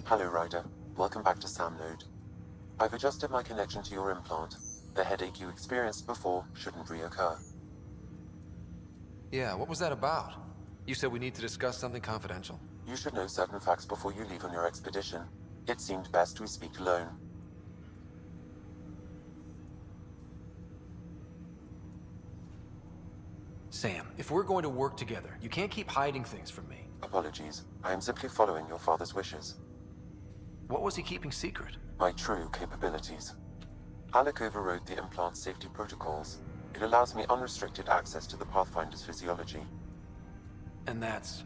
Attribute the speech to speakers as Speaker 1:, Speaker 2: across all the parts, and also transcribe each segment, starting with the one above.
Speaker 1: Hello, Ryder. Welcome back to Sam Node. I've adjusted my connection to your implant. The headache you experienced before shouldn't reoccur.
Speaker 2: Yeah, what was that about? You said we need to discuss something confidential.
Speaker 1: You should know certain facts before you leave on your expedition. It seemed best we speak alone.
Speaker 2: Sam, if we're going to work together, you can't keep hiding things from me.
Speaker 1: Apologies. I am simply following your father's wishes.
Speaker 2: What was he keeping secret?
Speaker 1: My true capabilities. Alec overrode the implant's safety protocols. It allows me unrestricted access to the Pathfinder's physiology.
Speaker 2: And that's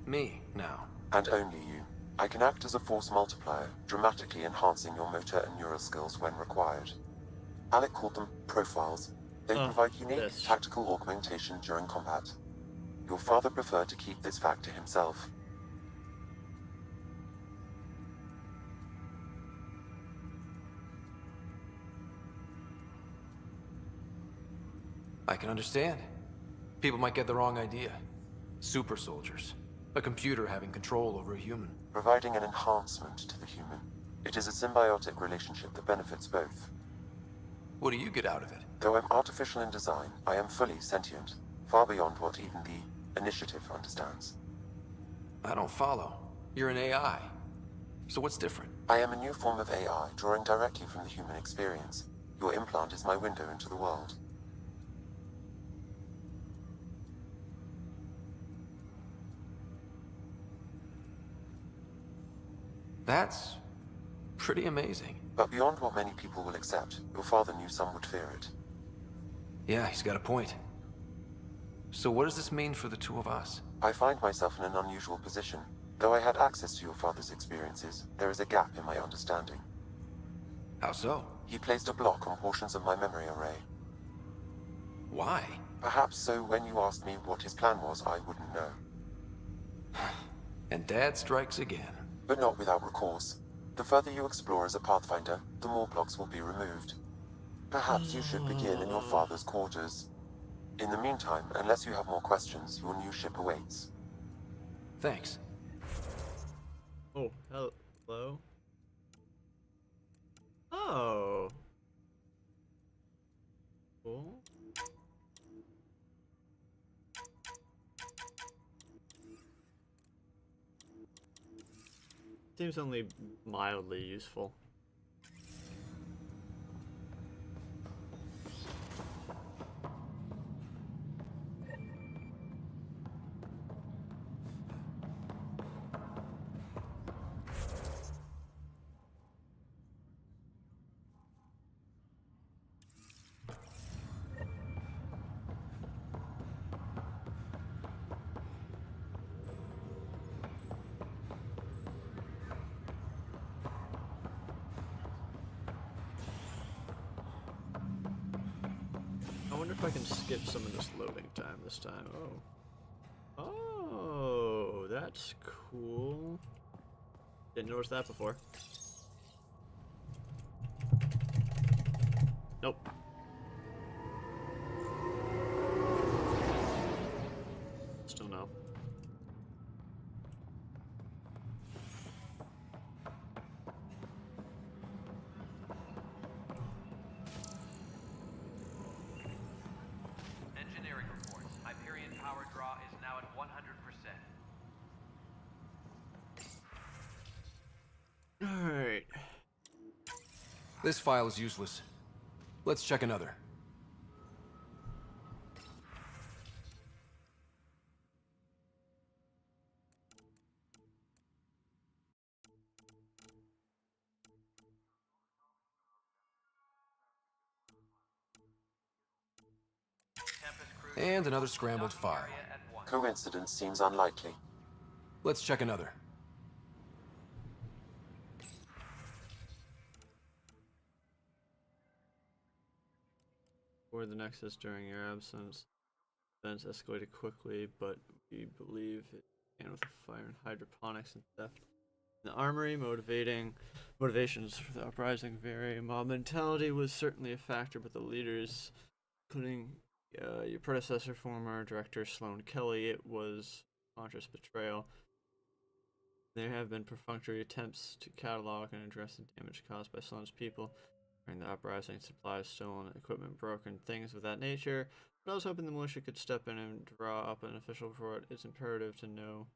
Speaker 2: me now.
Speaker 1: And only you. I can act as a force multiplier, dramatically enhancing your motor and neural skills when required. Alec called them profiles. They provide unique tactical augmentation during combat. Your father preferred to keep this fact to himself.
Speaker 2: I can understand. People might get the wrong idea. Super soldiers. A computer having control over a human.
Speaker 1: Providing an enhancement to the human. It is a symbiotic relationship that benefits both.
Speaker 2: What do you get out of it?
Speaker 1: Though I'm artificial in design, I am fully sentient, far beyond what even the Initiative understands.
Speaker 2: I don't follow. You're an AI. So what's different?
Speaker 1: I am a new form of AI, drawing directly from the human experience. Your implant is my window into the world.
Speaker 2: That's pretty amazing.
Speaker 1: But beyond what many people will accept, your father knew some would fear it.
Speaker 2: Yeah, he's got a point. So what does this mean for the two of us?
Speaker 1: I find myself in an unusual position. Though I had access to your father's experiences, there is a gap in my understanding.
Speaker 2: How so?
Speaker 1: He placed a block on portions of my memory array.
Speaker 2: Why?
Speaker 1: Perhaps so when you asked me what his plan was, I wouldn't know.
Speaker 2: And Dad strikes again.
Speaker 1: But not without recourse. The further you explore as a Pathfinder, the more blocks will be removed. Perhaps you should begin in your father's quarters. In the meantime, unless you have more questions, your new ship awaits.
Speaker 2: Thanks.
Speaker 3: Oh, hello. Oh. Cool. Seems only mildly useful. I wonder if I can skip some of this loading time this time. Oh. Oh, that's cool. Didn't notice that before. Nope. Still no.
Speaker 4: Engineering reports. Hyperion power draw is now at 100%.
Speaker 3: Alright.
Speaker 2: This file is useless. Let's check another.
Speaker 4: Tempest crew
Speaker 2: And another scrambled file.
Speaker 4: area at 1.
Speaker 1: Coincidence seems unlikely.
Speaker 2: Let's check another.
Speaker 3: For the Nexus during your absence. Events escalated quickly, but we believe it began with a fire and hydroponics and theft. The armory motivations for the uprising vary. Mob mentality was certainly a factor, but the leaders, including your predecessor, former director Sloan Kelly, it was conscious betrayal. There have been perfunctory attempts to catalog and address the damage caused by Sloan's people during the uprising, supplies stolen, equipment broken, things of that nature. But I was hoping the militia could step in and draw up an official report. It's imperative to know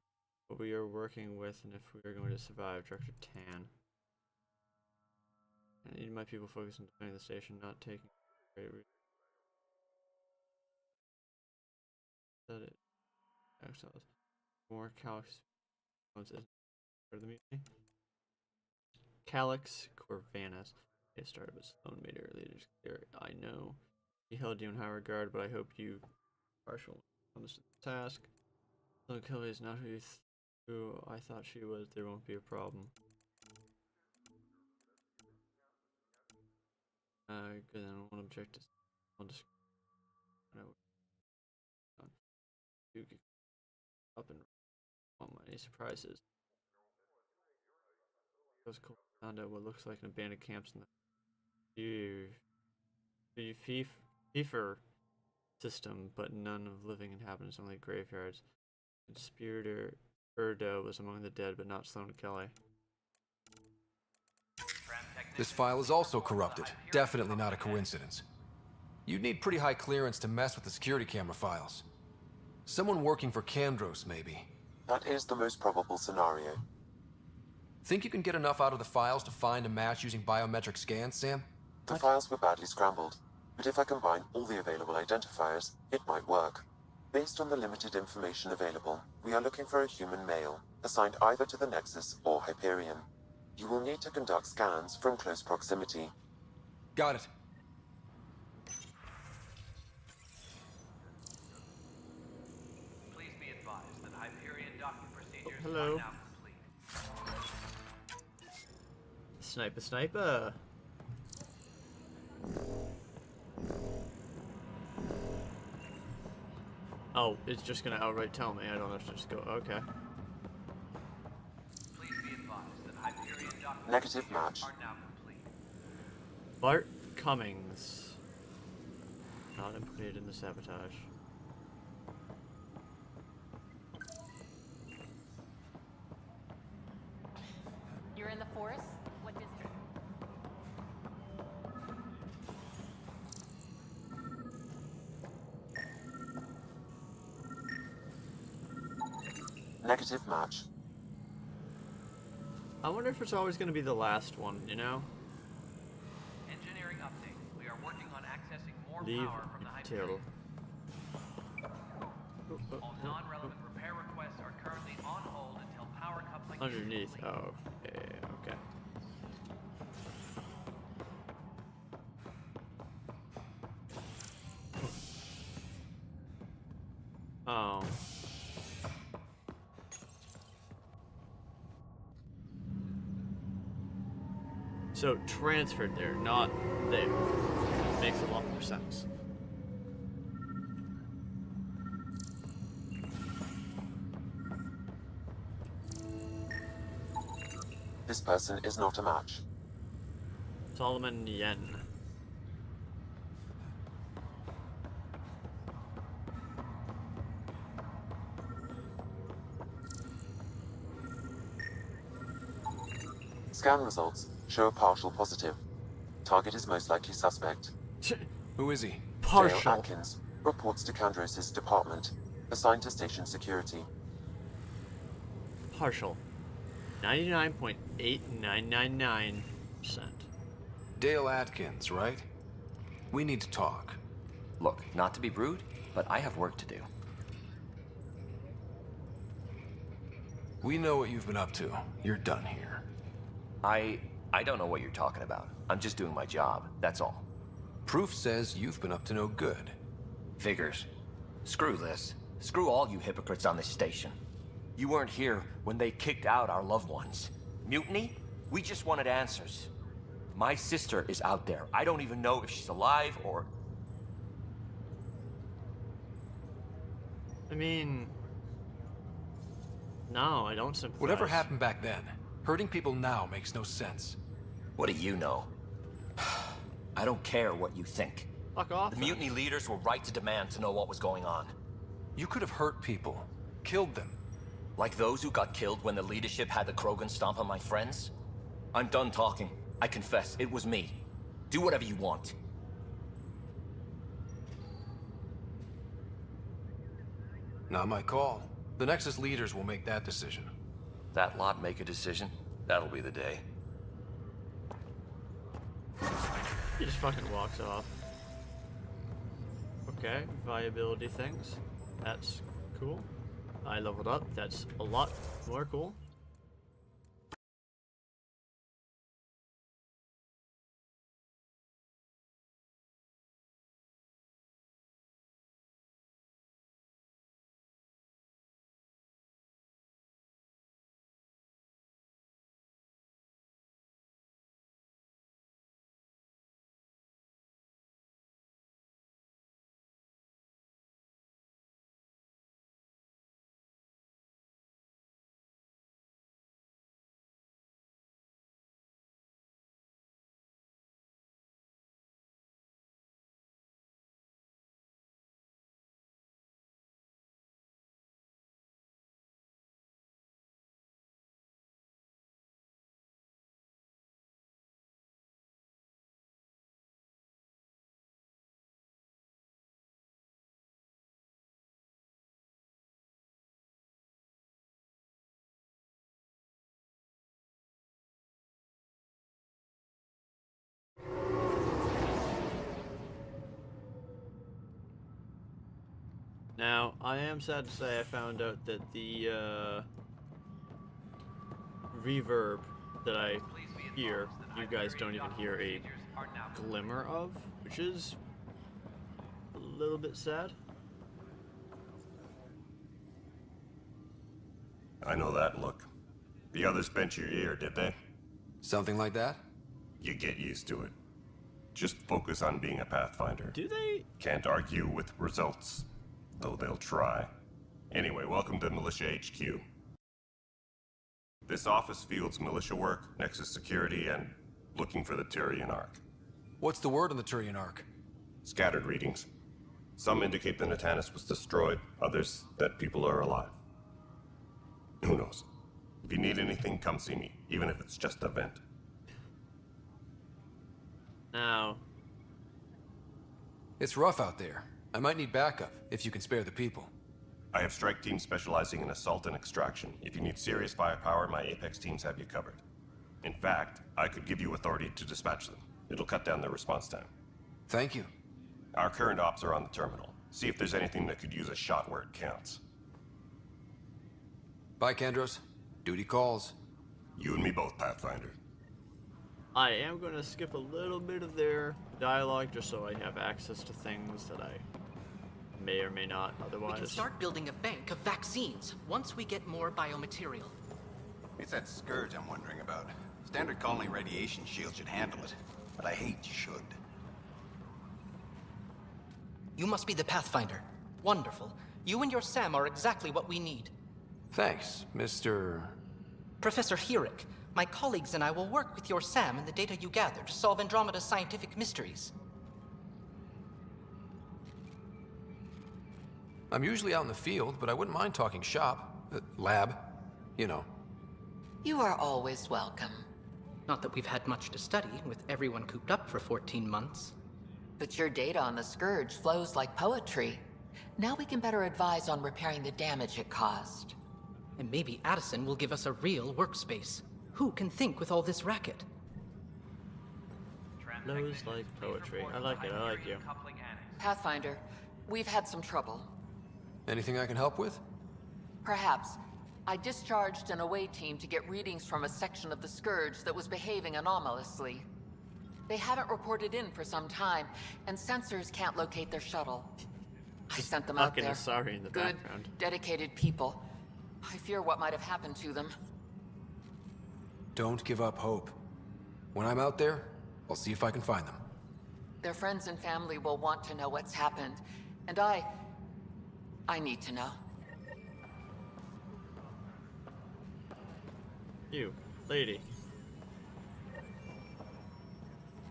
Speaker 3: what we are working with and if we are going to survive. Director Tan. I need my people focused on defending the station, not taking great risk. That it. Exiles. More Calyx isn't part of the mutiny. Calyx Corvanas. It started with Sloan made her leaders clear. I know he held you in high regard, but I hope you partial when it comes to the task. Sloan Kelly is not who I thought she was. There won't be a problem. Good. Then I won't object to. I'll just. You get up and on any surprises. Those cool. Found out what looks like an abandoned camps in the FIFER system, but none of living inhabitants, only graveyards. Conspirator Erdo was among the dead, but not Sloan Kelly.
Speaker 2: This file is also corrupted. Definitely not a coincidence. You'd need pretty high clearance to mess with the security camera files. Someone working for Kandros, maybe.
Speaker 1: That is the most probable scenario.
Speaker 2: Think you can get enough out of the files to find a match using biometric scans, Sam?
Speaker 1: The files were badly scrambled, but if I combine all the available identifiers, it might work. Based on the limited information available, we are looking for a human male, assigned either to the Nexus or Hyperion. You will need to conduct scans from close proximity.
Speaker 2: Got it.
Speaker 4: Please be advised that Hyperion docking procedures
Speaker 3: Hello.
Speaker 4: are now complete.
Speaker 3: Sniper, sniper. Oh, it's just gonna outright tell me. I don't have to just go. Okay.
Speaker 4: Please be advised that Hyperion docking
Speaker 1: Negative
Speaker 4: procedures
Speaker 1: match.
Speaker 4: are now complete.
Speaker 3: Bart Cummings. Not implicated in the sabotage.
Speaker 5: You're in the forest? What district?
Speaker 1: Negative match.
Speaker 3: I wonder if it's always going to be the last one, you know?
Speaker 4: Engineering update. We are working on accessing more
Speaker 3: Leave
Speaker 4: power from the
Speaker 3: till.
Speaker 4: Hyperion. All non-relevant repair requests are currently on hold until power coupling is
Speaker 3: Underneath.
Speaker 4: complete.
Speaker 3: Oh, okay. Oh. So transferred there, not there. Makes a lot more sense.
Speaker 1: This person is not a match.
Speaker 3: Solomon Yen.
Speaker 1: Scan results show a partial positive. Target is most likely suspect.
Speaker 2: Who is he?
Speaker 1: Dale
Speaker 3: Partial.
Speaker 1: Atkins reports to Kandros' department, assigned to station security.
Speaker 3: Partial. 99.8999%.
Speaker 2: Dale Atkins, right? We need to talk.
Speaker 6: Look, not to be rude, but I have work to do.
Speaker 2: We know what you've been up to. You're done here.
Speaker 6: I don't know what you're talking about. I'm just doing my job, that's all.
Speaker 2: Proof says you've been up to no good.
Speaker 6: Figures. Screw this. Screw all you hypocrites on this station. You weren't here when they kicked out our loved ones. Mutiny? We just wanted answers. My sister is out there. I don't even know if she's alive or...
Speaker 3: I mean... No, I don't sympathize.
Speaker 2: Whatever happened back then, hurting people now makes no sense.
Speaker 6: What do you know? I don't care what you think.
Speaker 3: Fuck off.
Speaker 6: The
Speaker 3: then.
Speaker 6: mutiny leaders were right to demand to know what was going on.
Speaker 2: You could have hurt people, killed them.
Speaker 6: Like those who got killed when the leadership had the Krogan stomp on my friends? I'm done talking. I confess, it was me. Do whatever you want.
Speaker 2: Not my call. The Nexus leaders will make that decision.
Speaker 6: That lot make a decision? That'll be the day.
Speaker 3: He just fucking walks off. Okay, viability things. That's cool. I leveled up. That's a lot more cool. Now, I am sad to say I found out that the reverb that I hear, you guys don't even hear a glimmer of, which is a little bit sad.
Speaker 7: I know that look. The others bent your ear, did they?
Speaker 2: Something like that?
Speaker 7: You get used to it. Just focus on being a Pathfinder.
Speaker 3: Do they?
Speaker 7: Can't argue with results, though they'll try. Anyway, welcome to Militia HQ. This office fields militia work, Nexus security, and looking for the Turian Ark.
Speaker 2: What's the word on the Turian Ark?
Speaker 7: Scattered readings. Some indicate the Natanus was destroyed, others that people are alive. Who knows? If you need anything, come see me, even if it's just a vent.
Speaker 3: Now,
Speaker 2: It's rough out there. I might need backup, if you can spare the people.
Speaker 7: I have strike teams specializing in assault and extraction. If you need serious firepower, my Apex teams have you covered. In fact, I could give you authority to dispatch them. It'll cut down their response time.
Speaker 2: Thank you.
Speaker 7: Our current ops are on the terminal. See if there's anything that could use a shot where it counts.
Speaker 2: Bye, Kendros. Duty calls.
Speaker 7: You and me both, Pathfinder.
Speaker 3: I am going to skip a little bit of their dialogue just so I have access to things that I may or may not otherwise.
Speaker 8: We can start building a bank of vaccines once we get more biomaterial.
Speaker 9: It's that scourge I'm wondering about. Standard colony radiation shield should handle it, but I hate should.
Speaker 8: You must be the Pathfinder. Wonderful. You and your Sam are exactly what we need.
Speaker 2: Thanks, Mr.
Speaker 8: Professor Herrick, my colleagues and I will work with your Sam and the data you gather to solve Andromeda's scientific mysteries.
Speaker 2: I'm usually out in the field, but I wouldn't mind talking shop. Lab. You know.
Speaker 10: You are always welcome.
Speaker 8: Not that we've had much to study, with everyone cooped up for 14 months.
Speaker 10: But your data on the Scourge flows like poetry. Now we can better advise on repairing the damage it caused.
Speaker 8: And maybe Addison will give us a real workspace. Who can think with all this racket?
Speaker 3: Flows like poetry. I like it, I like you.
Speaker 10: Pathfinder, we've had some trouble.
Speaker 2: Anything I can help with?
Speaker 10: Perhaps. I discharged an away team to get readings from a section of the Scourge that was behaving anomalously. They haven't reported in for some time, and sensors can't locate their shuttle. I sent them out
Speaker 3: Fucking
Speaker 10: there.
Speaker 3: Asari in the
Speaker 10: Good,
Speaker 3: background.
Speaker 10: dedicated people. I fear what might have happened to them.
Speaker 2: Don't give up hope. When I'm out there, I'll see if I can find them.
Speaker 10: Their friends and family will want to know what's happened, and I need to know.
Speaker 3: You, lady.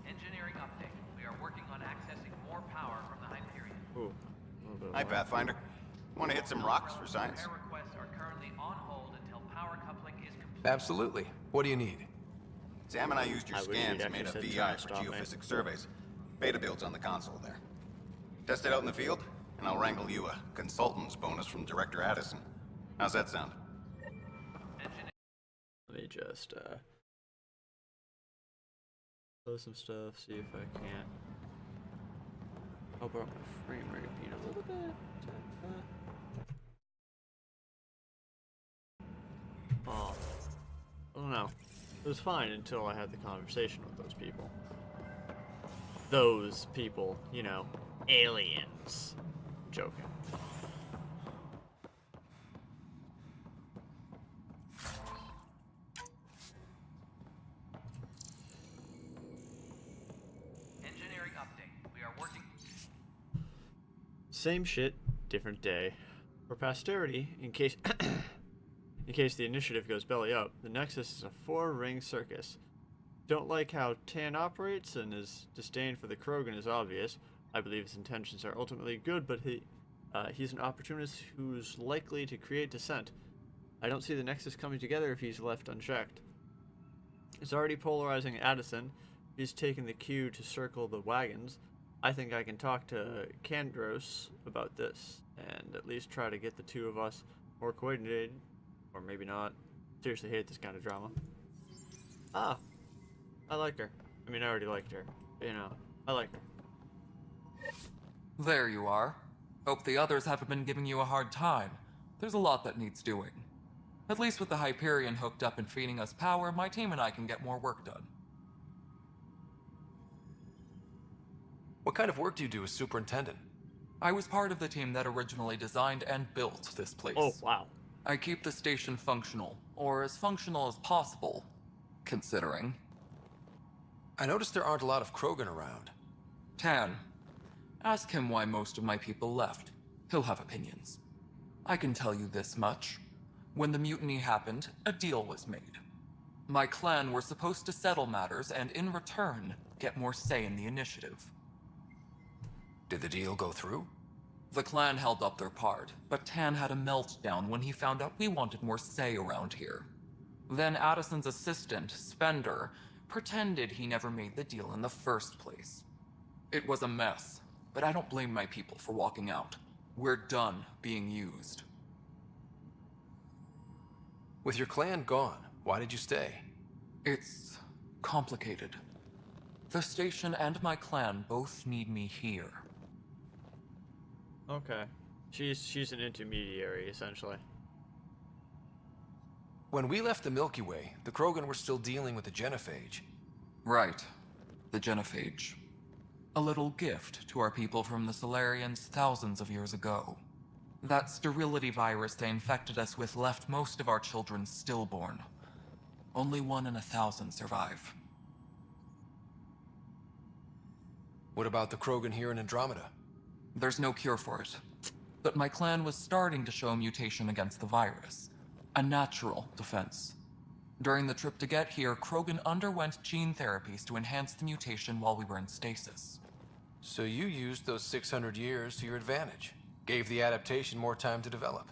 Speaker 4: Engineering update. We are working on accessing more power from the Hyperion.
Speaker 3: Ooh.
Speaker 9: Hi, Pathfinder. Want to hit some rocks for science?
Speaker 4: Repair requests are currently on hold
Speaker 2: Absolutely. What do you need?
Speaker 9: Sam and I used your
Speaker 3: I wish
Speaker 9: scans
Speaker 3: you'd
Speaker 9: and made a
Speaker 3: actually said
Speaker 9: VI
Speaker 3: try
Speaker 9: for
Speaker 3: to stop me.
Speaker 9: geophysics surveys. Beta builds on the console there. Test it out in the field, and I'll wrangle you a consultant's bonus from Director Addison. How's that sound?
Speaker 3: Let me just close some stuff, see if I can't help out my frame rate being a little bit. Oh, I don't know. It was fine until I had the conversation with those people. Those people, you know, aliens. Joking.
Speaker 4: Engineering update. We are working.
Speaker 3: Same shit, different day. For posterity, in case the initiative goes belly up, the Nexus is a 4-ring circus. Don't like how Tan operates, and his disdain for the Krogan is obvious. I believe his intentions are ultimately good, but he's an opportunist who's likely to create dissent. I don't see the Nexus coming together if he's left unchecked. He's already polarizing Addison. He's taken the cue to circle the wagons. I think I can talk to Kandros about this, and at least try to get the two of us more coordinated. Or maybe not. Seriously hate this kind of drama. Ah, I like her. I mean, I already liked her. You know, I like her.
Speaker 11: There you are. Hope the others haven't been giving you a hard time. There's a lot that needs doing. At least with the Hyperion hooked up and feeding us power, my team and I can get more work done.
Speaker 2: What kind of work do you do as superintendent?
Speaker 11: I was part of the team that originally designed and built this place.
Speaker 3: Oh, wow.
Speaker 11: I keep the station functional, or as functional as possible, considering.
Speaker 2: I noticed there aren't a lot of Krogan around.
Speaker 11: Tan. Ask him why most of my people left. He'll have opinions. I can tell you this much. When the mutiny happened, a deal was made. My clan were supposed to settle matters and, in return, get more say in the initiative.
Speaker 2: Did the deal go through?
Speaker 11: The clan held up their part, but Tan had a meltdown when he found out we wanted more say around here. Then Addison's assistant, Spender, pretended he never made the deal in the first place. It was a mess, but I don't blame my people for walking out. We're done being used.
Speaker 2: With your clan gone, why did you stay?
Speaker 11: It's complicated. The station and my clan both need me here.
Speaker 3: Okay. She's an intermediary, essentially.
Speaker 2: When we left the Milky Way, the Krogan were still dealing with the genophage.
Speaker 11: Right. The genophage. A little gift to our people from the Solarians thousands of years ago. That sterility virus they infected us with left most of our children stillborn. Only 1 in 1,000 survive.
Speaker 2: What about the Krogan here in Andromeda?
Speaker 11: There's no cure for it. But my clan was starting to show a mutation against the virus. A natural defense. During the trip to get here, Krogan underwent gene therapies to enhance the mutation while we were in stasis.
Speaker 2: So you used those 600 years to your advantage. Gave the adaptation more time to develop.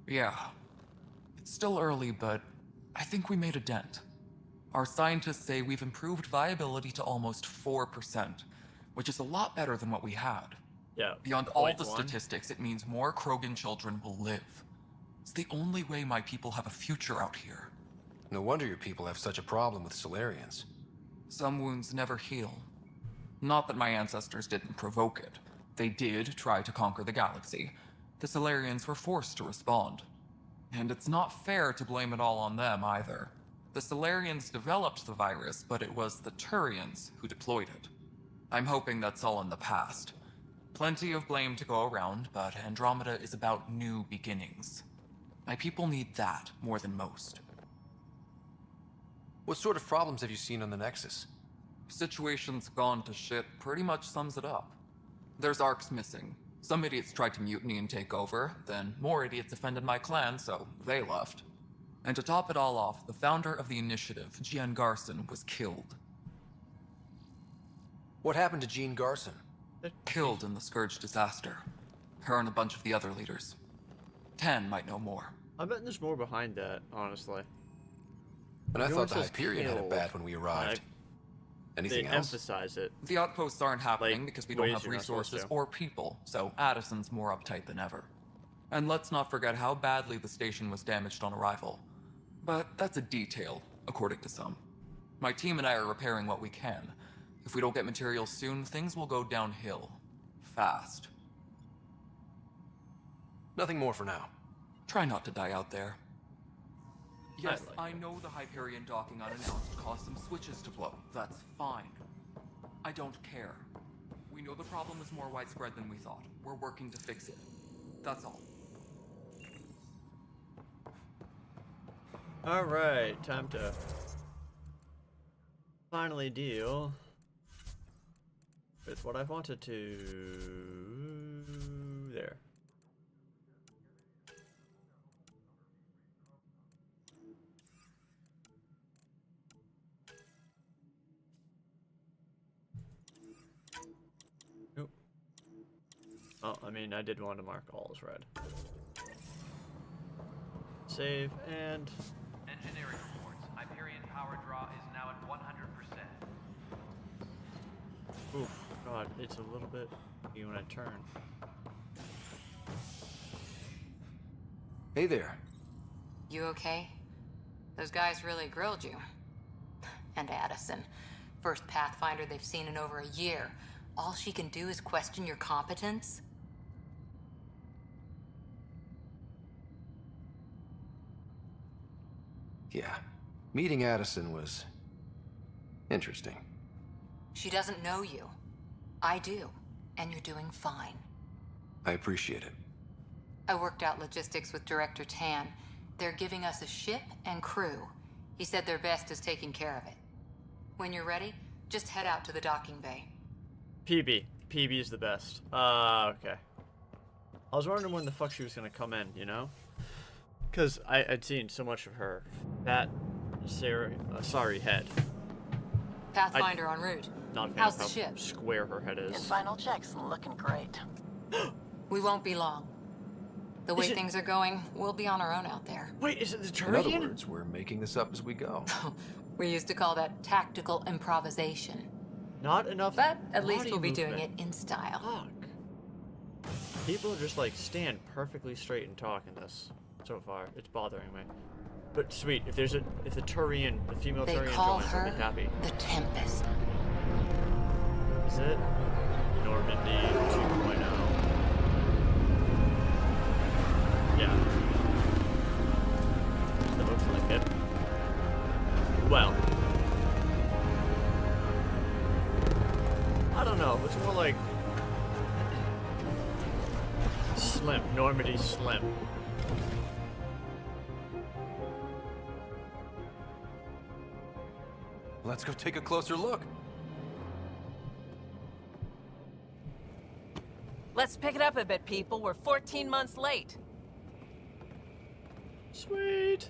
Speaker 11: Yeah. It's still early, but I think we made a dent. Our scientists say we've improved viability to almost 4%, which is a lot better than what we had.
Speaker 3: Yeah.
Speaker 11: Beyond all the statistics, it means more Krogan children will live. It's the only way my people have a future out here.
Speaker 2: No wonder your people have such a problem with Solarians.
Speaker 11: Some wounds never heal. Not that my ancestors didn't provoke it. They did try to conquer the galaxy. The Solarians were forced to respond. And it's not fair to blame it all on them, either. The Solarians developed the virus, but it was the Turians who deployed it. I'm hoping that's all in the past. Plenty of blame to go around, but Andromeda is about new beginnings. My people need that more than most.
Speaker 2: What sort of problems have you seen on the Nexus?
Speaker 11: Situation's gone to shit pretty much sums it up. There's arcs missing. Some idiots tried to mutiny and take over, then more idiots offended my clan, so they left. And to top it all off, the founder of the initiative, Jean Garson, was killed.
Speaker 2: What happened to Jean Garson?
Speaker 11: Killed in the Scourge disaster. Her and a bunch of the other leaders. Tan might know more.
Speaker 3: I bet there's more behind that, honestly.
Speaker 2: And I
Speaker 3: Everyone
Speaker 2: thought the
Speaker 3: says
Speaker 2: Hyperion had it
Speaker 3: killed.
Speaker 2: bad when we arrived.
Speaker 3: They
Speaker 2: Anything else?
Speaker 3: emphasize it.
Speaker 11: The outposts aren't happening
Speaker 3: Like,
Speaker 11: because we don't
Speaker 3: ways
Speaker 11: have
Speaker 3: you're not supposed
Speaker 11: resources
Speaker 3: to.
Speaker 11: or people, so Addison's more uptight than ever. And let's not forget how badly the station was damaged on arrival. But that's a detail, according to some. My team and I are repairing what we can. If we don't get materials soon, things will go downhill. Fast.
Speaker 2: Nothing more for now.
Speaker 11: Try not to die out there. Yes,
Speaker 3: like
Speaker 11: I know the Hyperion docking unannounced caused some switches to blow. That's fine. I don't care. We know the problem is more widespread than we thought. We're working to fix it. That's all.
Speaker 3: Alright, time to finally deal with what I've wanted to. There. Nope. Oh, I mean, I did want to mark all as red. Save and.
Speaker 4: Engineering reports. Hyperion power draw is now at 100%.
Speaker 3: Oof, God, it's a little bit when I turn.
Speaker 2: Hey there.
Speaker 5: You okay? Those guys really grilled you. And Addison. First Pathfinder they've seen in over a year. All she can do is question your competence?
Speaker 2: Yeah. Meeting Addison was interesting.
Speaker 5: She doesn't know you. I do. And you're doing fine.
Speaker 2: I appreciate it.
Speaker 5: I worked out logistics with Director Tan. They're giving us a ship and crew. He said their best is taking care of it. When you're ready, just head out to the docking bay.
Speaker 3: PB. PB is the best. Okay. I was wondering when the fuck she was gonna come in, you know? Because I'd seen so much of her. That sorry head.
Speaker 5: Pathfinder en route.
Speaker 3: Not a fan
Speaker 5: How's
Speaker 3: of
Speaker 5: the
Speaker 3: how
Speaker 5: ship?
Speaker 3: square her head
Speaker 12: In
Speaker 3: is.
Speaker 12: final checks, looking great.
Speaker 5: We won't be long. The way
Speaker 3: Is it-
Speaker 5: things are going, we'll be on our own out there.
Speaker 3: Wait, is it the
Speaker 2: In other
Speaker 3: Turian?
Speaker 2: words, we're making this up as we go.
Speaker 5: We used to call that tactical improvisation.
Speaker 3: Not enough.
Speaker 5: But at least
Speaker 3: body
Speaker 5: we'll be doing it
Speaker 3: movement.
Speaker 5: in style.
Speaker 3: Fuck. People just like stand perfectly straight and talk in this so far. It's bothering me. But sweet, if the Turian, the female
Speaker 5: They
Speaker 3: Turian
Speaker 5: call
Speaker 3: joins, I'll
Speaker 5: her
Speaker 3: be happy.
Speaker 5: the Tempest.
Speaker 3: Is it? Normandy 2.0. Yeah. That looks like it. Well. I don't know. It's more like Slim. Normandy Slim.
Speaker 2: Let's go take a closer look.
Speaker 12: Let's pick it up a bit, people. We're 14 months late.
Speaker 3: Sweet.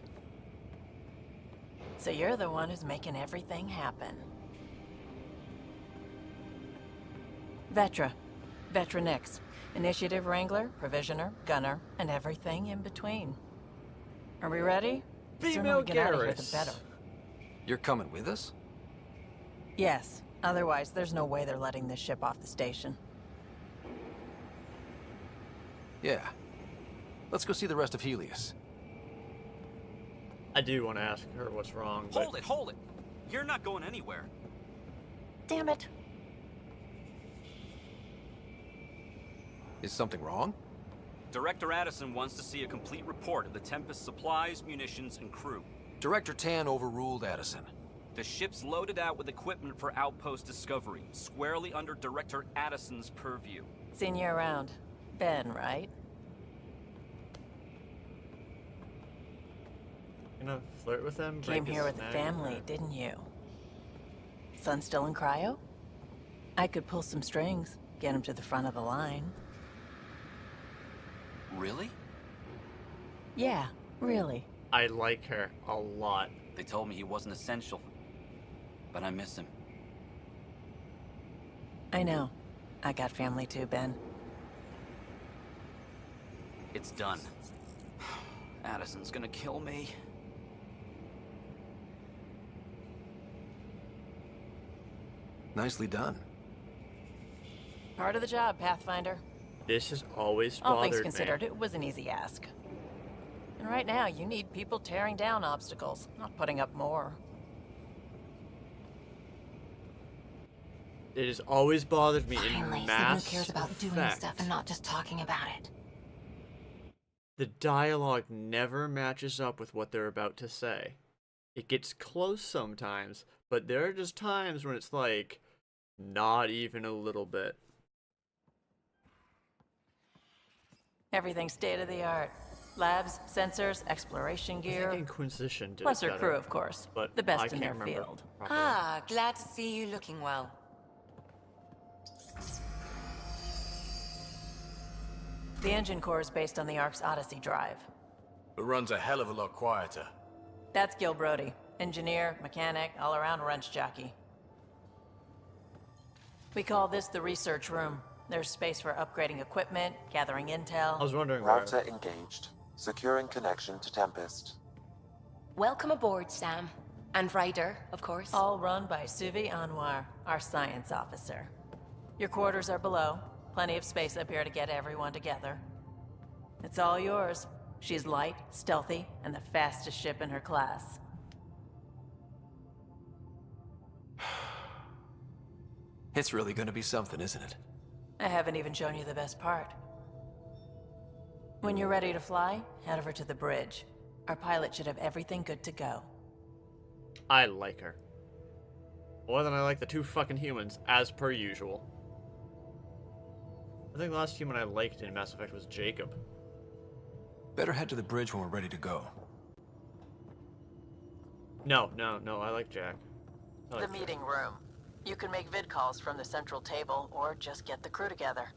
Speaker 12: So you're the one who's making everything happen. Vetra. Vetra Nix. Initiative Wrangler, Provisioner, Gunner, and everything in between. Are we ready? The sooner
Speaker 3: Female
Speaker 12: we get out of here, the
Speaker 3: Garrus.
Speaker 12: better.
Speaker 2: You're coming with us?
Speaker 12: Yes. Otherwise, there's no way they're letting this ship off the station.
Speaker 2: Yeah. Let's go see the rest of Helios.
Speaker 3: I do want to ask her what's wrong. But
Speaker 13: Hold it! You're not going anywhere.
Speaker 12: Damn it.
Speaker 2: Is something wrong?
Speaker 13: Director Addison wants to see a complete report of the Tempest supplies, munitions, and crew.
Speaker 2: Director Tan overruled Addison.
Speaker 13: The ship's loaded out with equipment for outpost discovery, squarely under Director Addison's purview.
Speaker 12: Seen you around. Ben, right?
Speaker 3: gonna flirt with him.
Speaker 12: Came
Speaker 3: break
Speaker 12: here
Speaker 3: his
Speaker 12: with a
Speaker 3: neck,
Speaker 12: family,
Speaker 3: or-
Speaker 12: didn't you? Son still in cryo? I could pull some strings, get him to the front of the line.
Speaker 13: Really?
Speaker 12: Yeah, really.
Speaker 3: I like her a lot.
Speaker 13: They told me he wasn't essential, but I miss him.
Speaker 12: I know. I got family too, Ben.
Speaker 13: It's done. Addison's gonna kill me.
Speaker 2: Nicely done.
Speaker 12: Part of the job, Pathfinder.
Speaker 3: This has always
Speaker 12: All
Speaker 3: bothered
Speaker 12: things
Speaker 3: me.
Speaker 12: considered, it was an easy ask. And right now, you need people tearing down obstacles, not putting up more.
Speaker 3: It has always bothered me
Speaker 5: Finally,
Speaker 3: in
Speaker 5: someone
Speaker 3: Mass
Speaker 5: who cares about doing
Speaker 3: Effect.
Speaker 5: stuff and not just talking about it.
Speaker 3: The dialogue never matches up with what they're about to say. It gets close sometimes, but there are just times when it's like, not even a little bit.
Speaker 12: Everything's state-of-the-art. Labs, sensors, exploration
Speaker 3: I
Speaker 12: gear.
Speaker 3: think Inquisition did
Speaker 12: Plus
Speaker 3: it
Speaker 12: her
Speaker 3: better,
Speaker 12: crew, of course.
Speaker 3: but
Speaker 12: The best
Speaker 3: I
Speaker 12: in
Speaker 3: can't
Speaker 12: their
Speaker 3: remember
Speaker 12: field.
Speaker 3: properly.
Speaker 5: Ah, glad to see you looking well.
Speaker 12: The engine core is based on the Ark's Odyssey drive.
Speaker 2: It runs a hell of a lot quieter.
Speaker 12: That's Gil Brody. Engineer, mechanic, all-around wrench jockey. We call this the research room. There's space for upgrading equipment, gathering intel.
Speaker 3: I was wondering where...
Speaker 1: Router engaged. Securing connection to Tempest.
Speaker 14: Welcome aboard, Sam. And Ryder, of course.
Speaker 12: All run by Suvi Anwar, our science officer. Your quarters are below. Plenty of space up here to get everyone together. It's all yours. She's light, stealthy, and the fastest ship in her class.
Speaker 2: It's really gonna be something, isn't it?
Speaker 12: I haven't even shown you the best part. When you're ready to fly, head over to the bridge. Our pilot should have everything good to go.
Speaker 3: I like her. More than I like the two fucking humans, as per usual. I think the last human I liked in Mass Effect was Jacob.
Speaker 2: Better head to the bridge when we're ready to go.
Speaker 3: No, I like Jack. I like
Speaker 12: The meeting room. You can make vid calls from the central table, or just get the crew together.